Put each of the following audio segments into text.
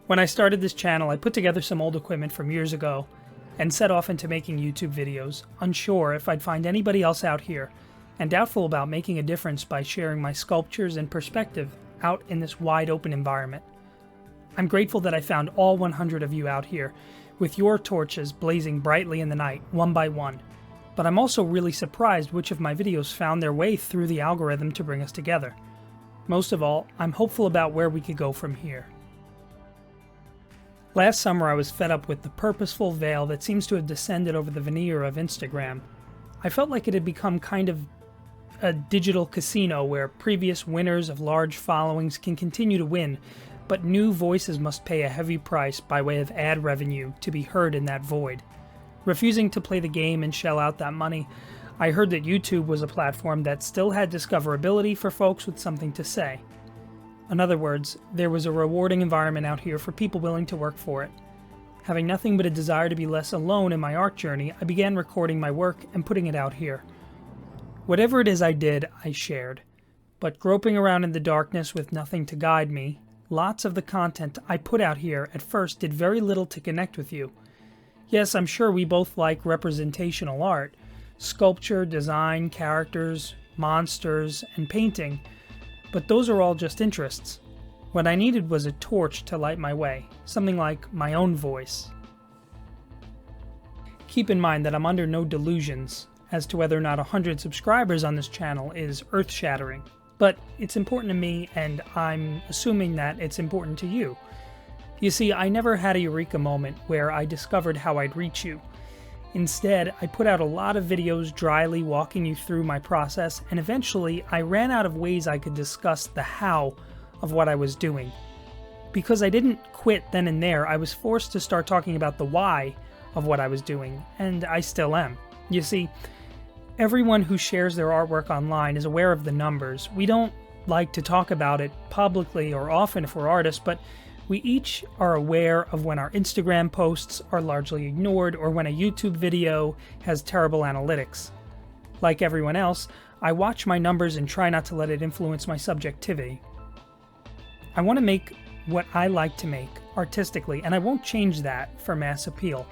When I started this channel, I put together some old equipment from years ago and set off into making YouTube videos, unsure if I'd find anybody else out here, and doubtful about making a difference by sharing my sculptures and perspective out in this wide open environment. I'm grateful that I found all 100 of you out here, with your torches blazing brightly in the night, one by one. But I'm also really surprised which of my videos found their way through the algorithm to bring us together. Most of all, I'm hopeful about where we could go from here. Last summer I was fed up with the purposeful veil that seems to have descended over the veneer of Instagram. I felt like it had become kind of a digital casino where previous winners of large followings can continue to win, but new voices must pay a heavy price by way of ad revenue to be heard in that void. Refusing to play the game and shell out that money, I heard that YouTube was a platform that still had discoverability for folks with something to say. In other words, there was a rewarding environment out here for people willing to work for it. Having nothing but a desire to be less alone in my art journey, I began recording my work and putting it out here. Whatever it is I did, I shared. But groping around in the darkness with nothing to guide me, lots of the content I put out here at first did very little to connect with you. Yes, I'm sure we both like representational art, sculpture, design, characters, monsters, and painting, but those are all just interests. What I needed was a torch to light my way, something like my own voice. Keep in mind that I'm under no delusions as to whether or not 100 subscribers on this channel is earth-shattering, but it's important to me, and I'm assuming that it's important to you. You see, I never had a eureka moment where I discovered how I'd reach you. Instead, I put out a lot of videos dryly walking you through my process, and eventually I ran out of ways I could discuss the how of what I was doing. Because I didn't quit then and there, I was forced to start talking about the why of what I was doing, and I still am. You see, everyone who shares their artwork online is aware of the numbers. We don't like to talk about it publicly or often if we're artists, but we each are aware of when our Instagram posts are largely ignored or when a YouTube video has terrible analytics. Like everyone else, I watch my numbers and try not to let it influence my subjectivity. I want to make what I like to make artistically, and I won't change that for mass appeal.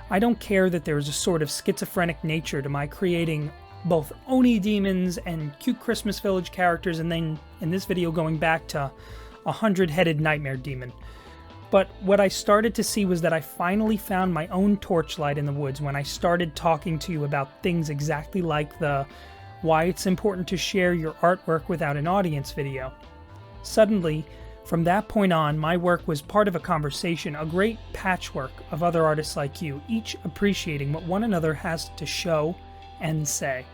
I don't care that there is a sort of schizophrenic nature to my creating both Oni demons and cute Christmas Village characters, and then in this video going back to a 100-headed nightmare demon. But what I started to see was that I finally found my own torchlight in the woods when I started talking to you about things exactly like the why it's important to share your artwork without an audience video. Suddenly, from that point on, my work was part of a conversation, a great patchwork of other artists like you, each appreciating what one another has to show and say.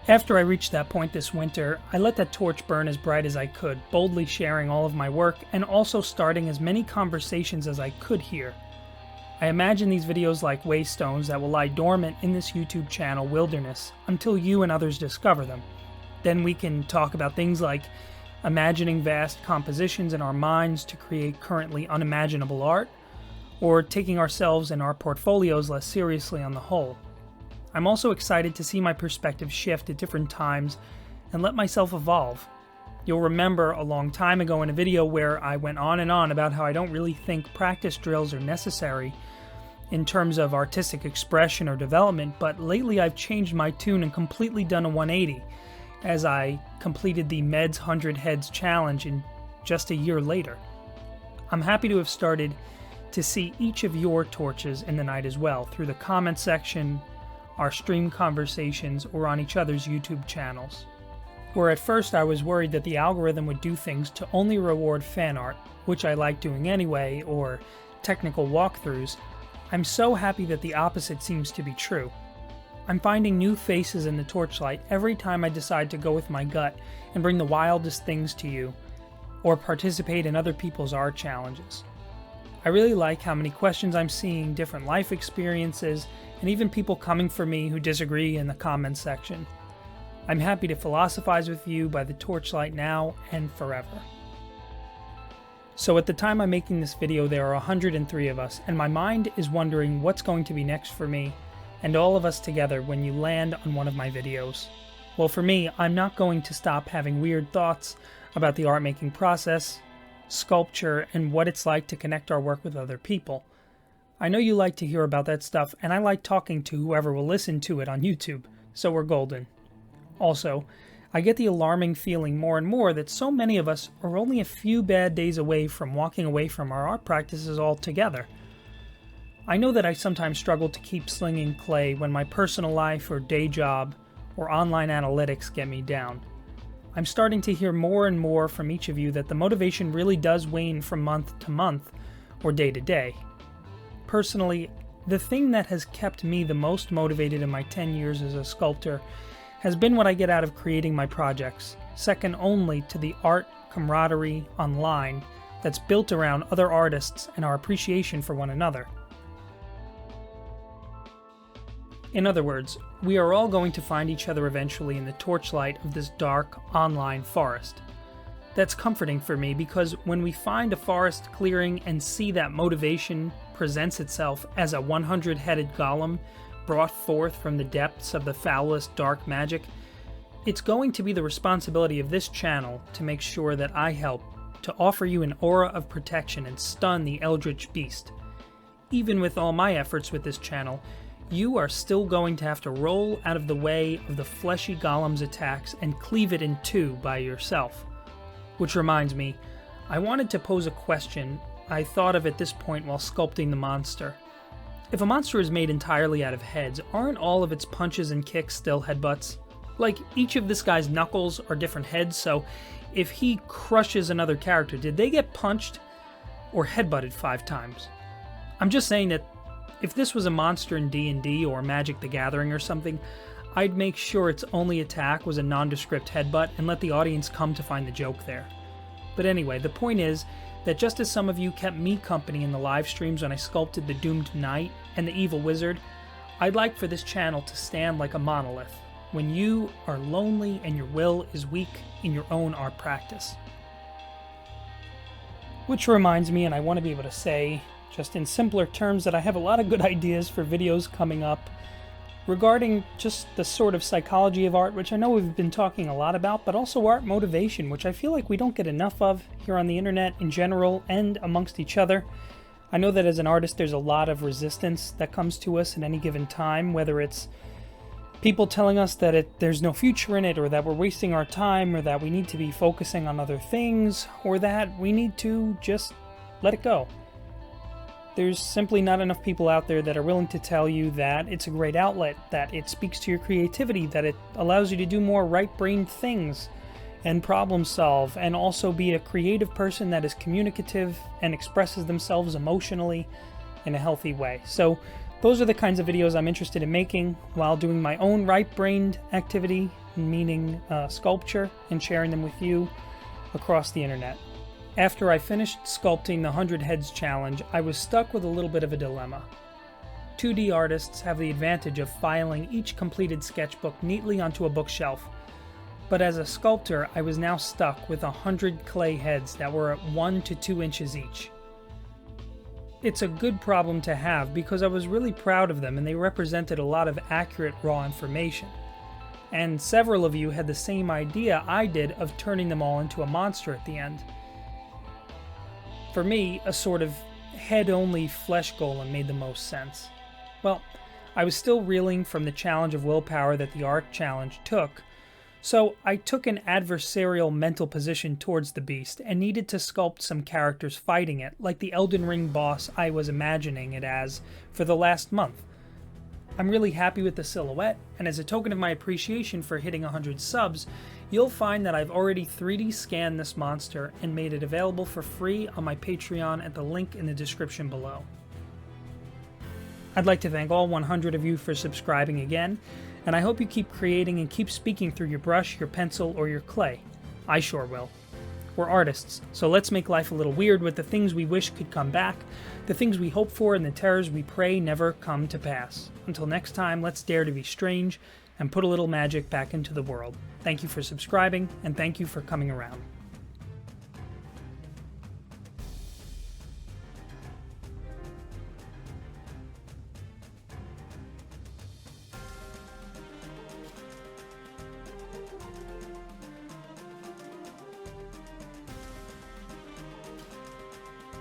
After I reached that point this winter, I let that torch burn as bright as I could, boldly sharing all of my work and also starting as many conversations as I could hear. I imagine these videos like waystones that will lie dormant in this YouTube channel wilderness until you and others discover them. Then we can talk about things like imagining vast compositions in our minds to create currently unimaginable art, or taking ourselves and our portfolios less seriously on the whole. I'm also excited to see my perspective shift at different times and let myself evolve. You'll remember a long time ago in a video where I went on and on about how I don't really think practice drills are necessary in terms of artistic expression or development, but lately I've changed my tune and completely done a 180 as I completed the Meds 100 Heads challenge in just a year later. I'm happy to have started to see each of your torches in the night as well, through the comment section, our stream conversations, or on each other's YouTube channels. Where at first I was worried that the algorithm would do things to only reward fan art, which I like doing anyway, or technical walkthroughs, I'm so happy that the opposite seems to be true. I'm finding new faces in the torchlight every time I decide to go with my gut and bring the wildest things to you, or participate in other people's art challenges. I really like how many questions I'm seeing, different life experiences, and even people coming for me who disagree in the comments section. I'm happy to philosophize with you by the torchlight now and forever. So at the time I'm making this video, there are 103 of us, and my mind is wondering what's going to be next for me and all of us together when you land on one of my videos. Well, for me, I'm not going to stop having weird thoughts about the art making process, sculpture, and what it's like to connect our work with other people. I know you like to hear about that stuff, and I like talking to whoever will listen to it on YouTube, so we're golden. Also, I get the alarming feeling more and more that so many of us are only a few bad days away from walking away from our art practices altogether. I know that I sometimes struggle to keep slinging clay when my personal life or day job or online analytics get me down. I'm starting to hear more and more from each of you that the motivation really does wane from month to month or day to day. Personally, the thing that has kept me the most motivated in my 10 years as a sculptor has been what I get out of creating my projects, second only to the art camaraderie online that's built around other artists and our appreciation for one another. In other words, we are all going to find each other eventually in the torchlight of this dark online forest. That's comforting for me because when we find a forest clearing and see that motivation presents itself as a 100-headed golem brought forth from the depths of the foulest dark magic, it's going to be the responsibility of this channel to make sure that I help to offer you an aura of protection and stun the eldritch beast. Even with all my efforts with this channel, you are still going to have to roll out of the way of the fleshy golem's attacks and cleave it in two by yourself. Which reminds me, I wanted to pose a question I thought of at this point while sculpting the monster. If a monster is made entirely out of heads, aren't all of its punches and kicks still headbutts? Like, each of this guy's knuckles are different heads, so if he crushes another character, did they get punched or headbutted 5 times? I'm just saying that if this was a monster in D&D or Magic the Gathering or something, I'd make sure its only attack was a nondescript headbutt and let the audience come to find the joke there. But anyway, the point is that just as some of you kept me company in the live streams when I sculpted the Doomed Knight and the Evil Wizard, I'd like for this channel to stand like a monolith when you are lonely and your will is weak in your own art practice. Which reminds me, and I want to be able to say, just in simpler terms, that I have a lot of good ideas for videos coming up regarding just the sort of psychology of art, which I know we've been talking a lot about, but also art motivation, which I feel like we don't get enough of here on the internet in general and amongst each other. I know that as an artist there's a lot of resistance that comes to us at any given time, whether it's people telling us that there's no future in it, or that we're wasting our time, or that we need to be focusing on other things, or that we need to just let it go. There's simply not enough people out there that are willing to tell you that it's a great outlet, that it speaks to your creativity, that it allows you to do more right-brained things and problem solve, and also be a creative person that is communicative and expresses themselves emotionally in a healthy way. So those are the kinds of videos I'm interested in making while doing my own right-brained activity, meaning sculpture, and sharing them with you across the internet. After I finished sculpting the 100 Heads challenge, I was stuck with a little bit of a dilemma. 2D artists have the advantage of filing each completed sketchbook neatly onto a bookshelf, but as a sculptor I was now stuck with 100 clay heads that were at 1 to 2 inches each. It's a good problem to have because I was really proud of them and they represented a lot of accurate raw information. And several of you had the same idea I did of turning them all into a monster at the end. For me, a sort of head-only flesh golem made the most sense. Well, I was still reeling from the challenge of willpower that the art challenge took, so I took an adversarial mental position towards the beast and needed to sculpt some characters fighting it, like the Elden Ring boss I was imagining it as for the last month. I'm really happy with the silhouette, and as a token of my appreciation for hitting 100 subs, you'll find that I've already 3D scanned this monster and made it available for free on my Patreon at the link in the description below. I'd like to thank all 100 of you for subscribing again, and I hope you keep creating and keep speaking through your brush, your pencil, or your clay. I sure will. We're artists, so let's make life a little weird with the things we wish could come back, the things we hope for, and the terrors we pray never come to pass. Until next time, let's dare to be strange and put a little magic back into the world. Thank you for subscribing, and thank you for coming around.